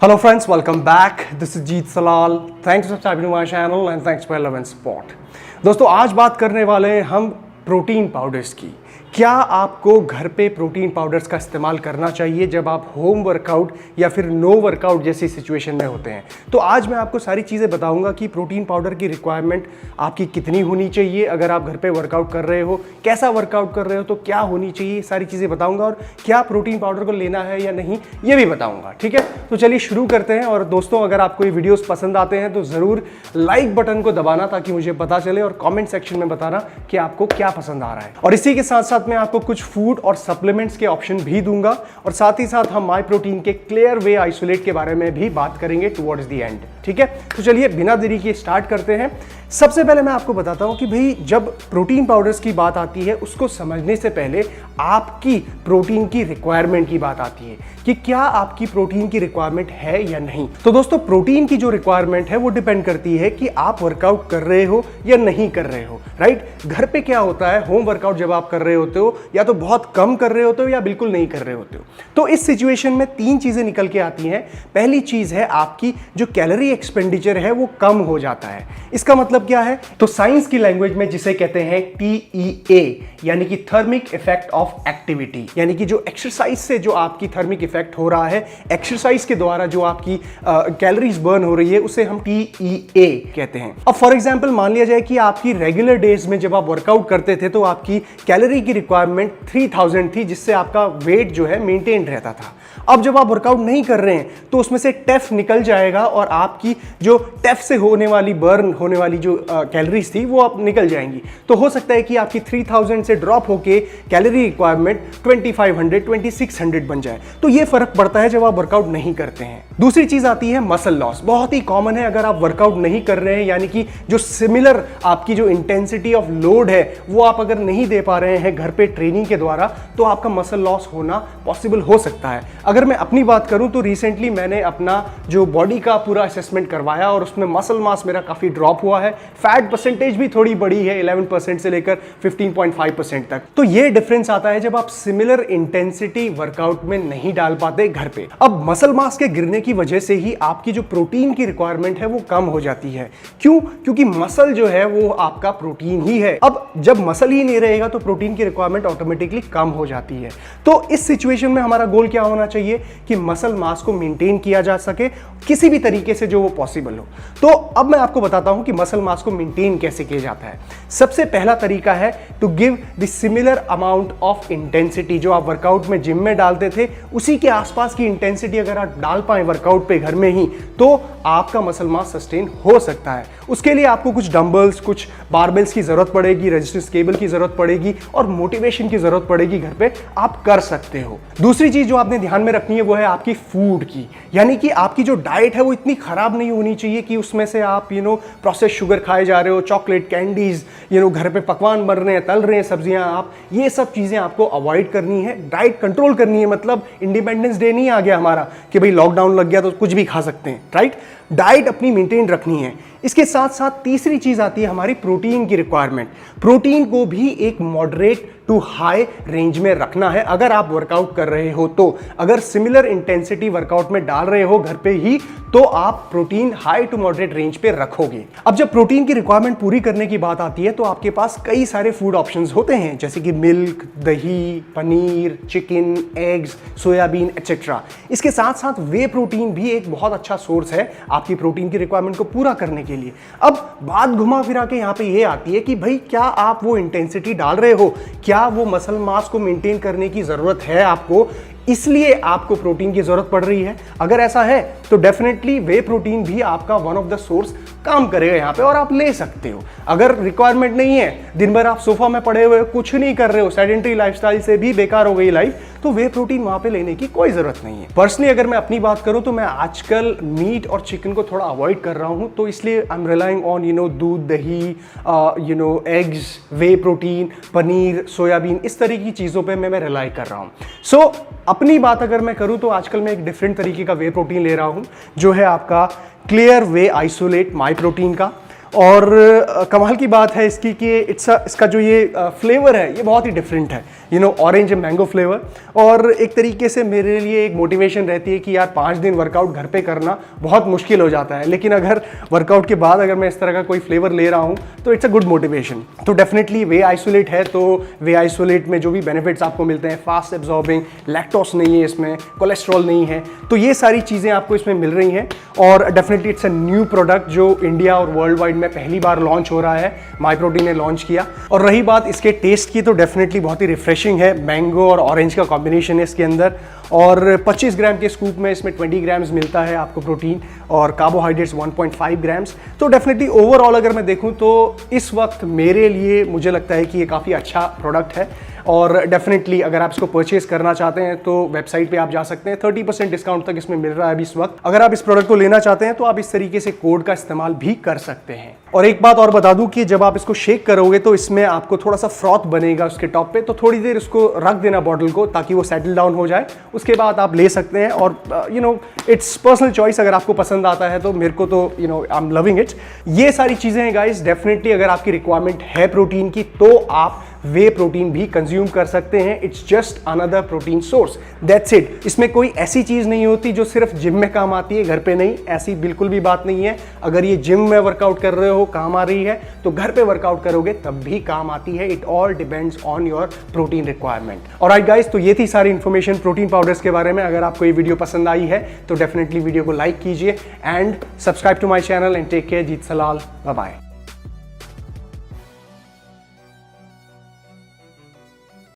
Hello friends, welcome back. This is Jeet Salal. Thanks for subscribing to my channel and thanks for love and support. दोस्तों आज बात करने वाले हैं हम प्रोटीन पाउडर्स की। क्या आपको घर पे प्रोटीन पाउडर्स का इस्तेमाल करना चाहिए जब आप होम वर्कआउट या फिर नो वर्कआउट जैसी सिचुएशन में होते हैं? तो आज मैं आपको सारी चीज़ें बताऊंगा कि प्रोटीन पाउडर की रिक्वायरमेंट आपकी कितनी होनी चाहिए अगर आप घर पे वर्कआउट कर रहे हो, कैसा वर्कआउट कर रहे हो तो क्या होनी चाहिए, सारी चीज़ें बताऊंगा और क्या प्रोटीन पाउडर को लेना है या नहीं ये भी बताऊंगा। ठीक है, तो चलिए शुरू करते हैं। और दोस्तों अगर आपको ये वीडियोस पसंद आते हैं तो ज़रूर लाइक बटन को दबाना ताकि मुझे पता चले और कॉमेंट सेक्शन में बताना कि आपको क्या पसंद आ रहा है। और इसी के साथ साथ मैं आपको कुछ फूड और सप्लीमेंट्स के ऑप्शन भी दूंगा और साथ ही साथ हम माई प्रोटीन के क्लियर वे आइसोलेट के बारे में भी बात करेंगे टुवर्ड्स द एंड। ठीक है, तो चलिए बिना देरी के स्टार्ट करते हैं। सबसे पहले मैं आपको बताता हूं कि भाई जब प्रोटीन पाउडर्स की बात आती है उसको समझने से पहले आपकी प्रोटीन की रिक्वायरमेंट की बात आती है कि क्या आपकी प्रोटीन की रिक्वायरमेंट है या नहीं। तो दोस्तों प्रोटीन की जो रिक्वायरमेंट है वो डिपेंड करती है कि आप वर्कआउट कर रहे हो या नहीं कर रहे हो। राइट, घर पे क्या होता है, होम वर्कआउट जब आप कर रहे होते हो या तो बहुत कम कर रहे होते हो या बिल्कुल नहीं कर रहे होते हो। तो इस सिचुएशन में तीन चीजें निकल के आती हैं। पहली चीज है आपकी जो कैलोरी एक्सपेंडिचर है वो कम हो जाता है। इसका मतलब क्या है, तो साइंस की लैंग्वेज में जिसे कहते हैं TEA यानी कि थर्मिक इफेक्ट ऑफ एक्टिविटी, यानी कि जो एक्सरसाइज से जो आपकी थर्मिक इफेक्ट हो रहा है, एक्सरसाइज के द्वारा जो आपकी कैलोरीज बर्न हो रही है उसे हम TEA कहते हैं। अब फॉर एग्जांपल मान लिया जाए कि आपकी रेगुलर डेज में जब आप वर्कआउट करते थे तो आपकी कैलोरी की रिक्वायरमेंट 3000 थी जिससे आपका वेट जो है मेंटेन रहता था। अब जब आप वर्कआउट नहीं कर रहे हैं तो उसमें से टेफ निकल जाएगा और आपकी जो टेफ से होने वाली बर्न होने वाली जो कैलोरीज थी वो अब निकल जाएंगी। तो हो सकता है कि आपकी 3000 से ड्रॉप होके कैलोरी रिक्वायरमेंट 2500 2600 बन जाए। तो ये फर्क पड़ता है जब आप वर्कआउट नहीं करते हैं। दूसरी चीज आती है मसल लॉस। बहुत ही कॉमन है अगर आप वर्कआउट नहीं कर रहे हैं, यानी कि जो सिमिलर आपकी जो इंटेंसिटी ऑफ लोड है वो आप अगर नहीं दे पा रहे हैं घर पे ट्रेनिंग के द्वारा, तो आपका मसल लॉस होना पॉसिबल हो सकता है। अगर मैं अपनी बात करूं तो रिसेंटली मैंने अपना जो बॉडी का पूरा असेसमेंट करवाया और उसमें मसल मास मेरा काफी ड्रॉप हुआ है। फैट परसेंटेज भी थोड़ी बड़ी है, 11% से लेकर 15.5% तक। तो ये डिफरेंस आता है जब आप सिमिलर इंटेंसिटी वर्कआउट में नहीं डाल पाते घर पे। अब मसल मास के गिरने की वजह से ही आपकी जो प्रोटीन की रिक्वायरमेंट है वो कम हो जाती है। क्यों? क्योंकि मसल जो है वो आपका प्रोटीन ही है। अब जब मसल ही नहीं रहेगा तो प्रोटीन की रिक्वायरमेंट ऑटोमेटिकली कम हो जाती है। तो इस सिचुएशन में हमारा गोल क्या होना चाहिए कि मसल मास को मेंटेन किया जा सके किसी भी तरीके से जो वो पॉसिबल हो। तो अब मैं आपको बताता हूं कि मसल मास को मेंटेन कैसे किया जाता है। सबसे पहला तरीका है to give the similar amount of intensity. जो आप वर्कआउट में जिम में डालते थे उसी के आसपास की इंटेंसिटी अगर आप डाल पाए वर्कआउट पे घर में ही तो आपका मसल मास सस्टेन हो सकता है। उसके लिए आपको कुछ डंबल्स, कुछ बारबेल्स की जरूरत पड़ेगी, रेजिस्टेंस केबल की जरूरत पड़ेगी और मोटिवेशन की जरूरत पड़ेगी। घर पे आप कर सकते हो। दूसरी चीज जो आपने ध्यान में रखनी है वो है आपकी फूड की, यानी कि आपकी जो डाइट है वो इतनी खराब नहीं होनी चाहिए कि उसमें से आप प्रोसेस शुगर खाए जा रहे हो, चॉकलेट, कैंडीज, घर पे पकवान बन रहे हैं, तल रहे हैं सब्जियां, आप ये सब चीजें आपको अवॉइड करनी है। डाइट कंट्रोल करनी है। मतलब इंडिपेंडेंस डे नहीं आ गया हमारा कि भाई लॉकडाउन लग गया तो कुछ भी खा सकते हैं। राइट, डाइट अपनी मेंटेन रखनी है। इसके साथ साथ तीसरी चीज आती है हमारी प्रोटीन की रिक्वायरमेंट। प्रोटीन को भी एक मॉडरेट टू हाई रेंज में रखना है अगर आप वर्कआउट कर रहे हो तो। अगर सिमिलर इंटेंसिटी वर्कआउट में डाल रहे हो घर पे ही तो आप protein high to moderate range पे रखोगे। अब जब प्रोटीन की रिक्वायरमेंट पूरी करने की बात आती है तो आपके पास कई सारे फूड ऑप्शंस होते हैं जैसे कि मिल्क, दही, paneer, chicken, eggs, soybean etcetera. इसके साथ साथ वे प्रोटीन भी एक बहुत अच्छा सोर्स है आपकी प्रोटीन की रिक्वायरमेंट को पूरा करने के लिए। अब बात घुमा फिरा के यहाँ पे ये आती है कि भाई क्या आप वो इंटेंसिटी डाल रहे हो, क्या वो मसल मास को मेंटेन करने की जरूरत है आपको, इसलिए आपको प्रोटीन की जरूरत पड़ रही है। अगर ऐसा है तो डेफिनेटली वे प्रोटीन भी आपका वन ऑफ द सोर्स काम करेगा यहाँ पे और आप ले सकते हो। अगर रिक्वायरमेंट नहीं है, दिन भर आप सोफा में पड़े हुए कुछ नहीं कर रहे हो, सेडेंटरी लाइफस्टाइल से भी बेकार हो गई लाइफ, तो वे प्रोटीन वहां पे लेने की कोई जरूरत नहीं है। पर्सनली अगर मैं अपनी बात करूं तो मैं आजकल मीट और चिकन को थोड़ा अवॉइड कर रहा हूं, तो इसलिए आई एम रिलाइंग ऑन दूध, दही, एग्स, वे प्रोटीन, पनीर, सोयाबीन, इस तरह की चीजों पे मैं रिलाई कर रहा हूं। सो अपनी बात अगर मैं करूं तो आजकल मैं एक डिफरेंट तरीके का वे प्रोटीन ले रहा हूं जो है आपका क्लियर वे आइसोलेट माई प्रोटीन का। और कमाल की बात है इसकी कि इसका जो ये फ्लेवर है ये बहुत ही डिफरेंट है, ऑरेंज मैंगो फ्लेवर। और एक तरीके से मेरे लिए एक मोटिवेशन रहती है कि यार 5 दिन वर्कआउट घर पे करना बहुत मुश्किल हो जाता है, लेकिन अगर वर्कआउट के बाद अगर मैं इस तरह का कोई फ्लेवर ले रहा हूँ तो इट्स अ गुड मोटिवेशन। तो डेफिनेटली वे आइसोलेट है, तो वे आइसोलेट में जो भी बेनिफिट्स आपको मिलते हैं, फास्ट एब्जॉर्बिंग, लैक्टोस नहीं है इसमें, कोलेस्ट्रॉल नहीं है, तो ये सारी चीज़ें आपको इसमें मिल रही हैं। और definitely it's a new product जो इंडिया और वर्ल्ड वाइड में पहली बार लॉन्च हो रहा है, माई प्रोटीन ने लॉन्च किया। और रही बात इसके टेस्ट की, तो डेफिनेटली बहुत ही रिफ्रेशिंग है, मैंगो और ऑरेंज का कॉम्बिनेशन है इसके अंदर। और 25 ग्राम के स्कूप में इसमें 20 ग्राम्स मिलता है आपको प्रोटीन, और कार्बोहाइड्रेट्स 1.5 ग्राम्स। तो डेफिनेटली ओवरऑल अगर मैं देखूं तो इस वक्त मेरे लिए मुझे लगता है कि ये काफ़ी अच्छा प्रोडक्ट है। और डेफिनेटली अगर आप इसको परचेज करना चाहते हैं तो वेबसाइट पे आप जा सकते हैं, 30% डिस्काउंट तक इसमें मिल रहा है अभी इस वक्त। अगर आप इस प्रोडक्ट को लेना चाहते हैं तो आप इस तरीके से कोड का इस्तेमाल भी कर सकते हैं। और एक बात और बता दूं कि जब आप इसको शेक करोगे तो इसमें आपको थोड़ा सा फ्रॉथ बनेगा उसके टॉप पे, तो थोड़ी देर इसको रख देना बॉटल को ताकि वो सेटल डाउन हो जाए, उसके बाद आप ले सकते हैं। और इट्स पर्सनल चॉइस, अगर आपको पसंद आता है तो मेरे को तो आई एम लविंग इट। ये सारी चीजें हैं गाइस। डेफिनेटली अगर आपकी रिक्वायरमेंट है प्रोटीन की तो आप वे प्रोटीन भी कंज्यूम कर सकते हैं। It's just another protein source, that's it. इसमें कोई ऐसी चीज नहीं होती जो सिर्फ जिम में काम आती है, घर पे नहीं, ऐसी बिल्कुल भी बात नहीं है। अगर ये जिम में वर्कआउट कर रहे हो काम आ रही है तो घर पे वर्कआउट करोगे तब भी काम आती है। It all depends on your protein requirement. Alright guys, तो ये थी सारी इन्फॉर्मेशन प्रोटीन पाउडर्स के बारे में। अगर आपको ये वीडियो पसंद आई है तो डेफिनेटली वीडियो को लाइक कीजिए and subscribe to my channel and take care. Jeet Selal, bye bye.